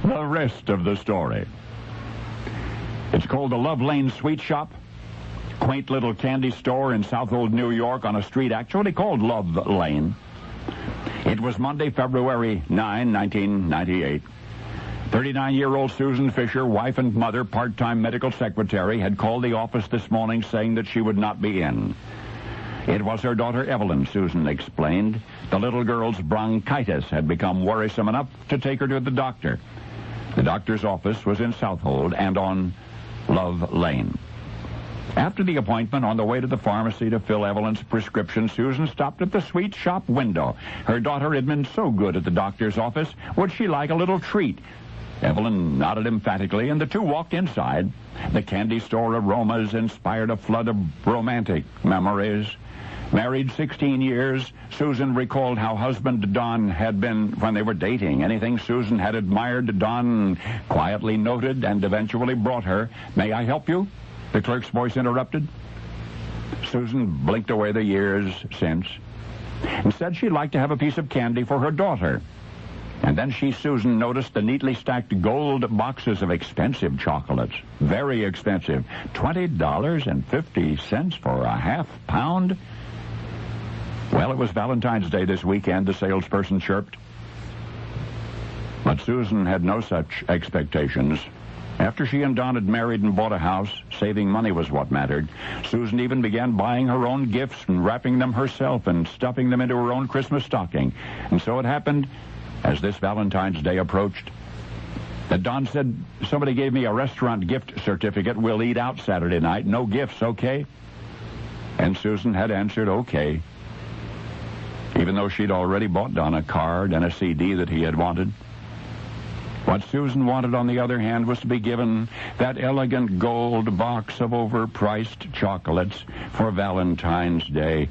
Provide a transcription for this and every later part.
The rest of the story. It's called the Love Lane Sweet Shop. Quaint little candy store in Southold, New York, on a street actually called Love Lane. It was Monday, February 9, 1998. 39-year-old Susan Fisher, wife and mother, part-time medical secretary, had called the office this morning saying that she would not be in. It was her daughter Evelyn, Susan explained. The little girl's bronchitis had become worrisome enough to take her to the doctor. The doctor's office was in Southold and on Love Lane. After the appointment, on the way to the pharmacy to fill Evelyn's prescription, Susan stopped at the sweet shop window. Her daughter had been so good at the doctor's office. Would she like a little treat? Evelyn nodded emphatically, and the two walked inside. The candy store aromas inspired a flood of romantic memories. Married 16 years, Susan recalled how husband Don had been when they were dating. Anything Susan had admired, Don quietly noted and eventually brought her. "May I help you?" the clerk's voice interrupted. Susan blinked away the years since and said she'd like to have a piece of candy for her daughter. And then Susan noticed the neatly stacked gold boxes of expensive chocolates. Very expensive. $20.50 for a half pound? Well, it was Valentine's Day this weekend, the salesperson chirped. But Susan had no such expectations. After she and Don had married and bought a house, saving money was what mattered. Susan even began buying her own gifts and wrapping them herself and stuffing them into her own Christmas stocking. And so it happened, as this Valentine's Day approached, that Don said, "Somebody gave me a restaurant gift certificate. We'll eat out Saturday night. No gifts, okay?" And Susan had answered, okay, even though she'd already bought Don a card and a CD that he had wanted. What Susan wanted, on the other hand, was to be given that elegant gold box of overpriced chocolates for Valentine's Day,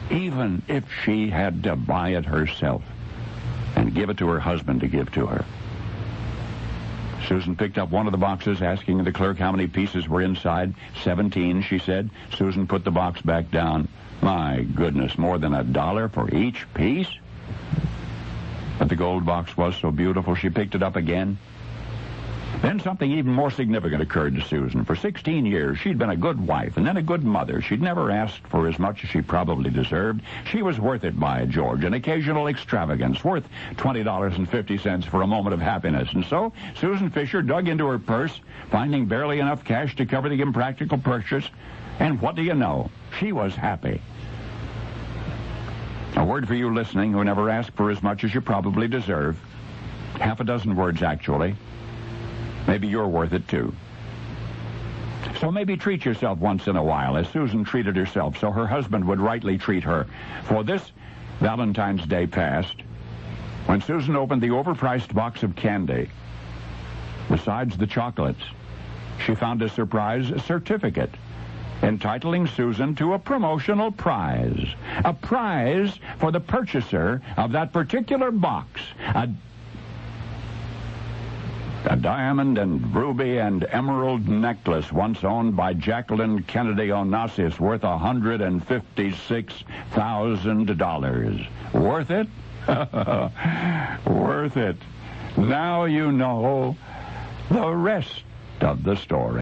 even if she had to buy it herself and give it to her husband to give to her. Susan picked up one of the boxes, asking the clerk how many pieces were inside. 17, she said. Susan put the box back down. My goodness, more than $1 for each piece? But the gold box was so beautiful, she picked it up again. Then something even more significant occurred to Susan. For 16 years, she'd been a good wife and then a good mother. She'd never asked for as much as she probably deserved. She was worth it, by George, an occasional extravagance, worth $20.50 for a moment of happiness. And so Susan Fisher dug into her purse, finding barely enough cash to cover the impractical purchase. And what do you know? She was happy. A word for you listening who never asked for as much as you probably deserve. Half a dozen words, actually. Maybe you're worth it, too. So maybe treat yourself once in a while, as Susan treated herself, so her husband would rightly treat her. For this Valentine's Day passed, when Susan opened the overpriced box of candy, besides the chocolates, she found a surprise certificate entitling Susan to a promotional prize. A prize for the purchaser of that particular box. A diamond and ruby and emerald necklace once owned by Jacqueline Kennedy Onassis, worth $156,000. Worth it? Worth it. Now you know the rest of the story.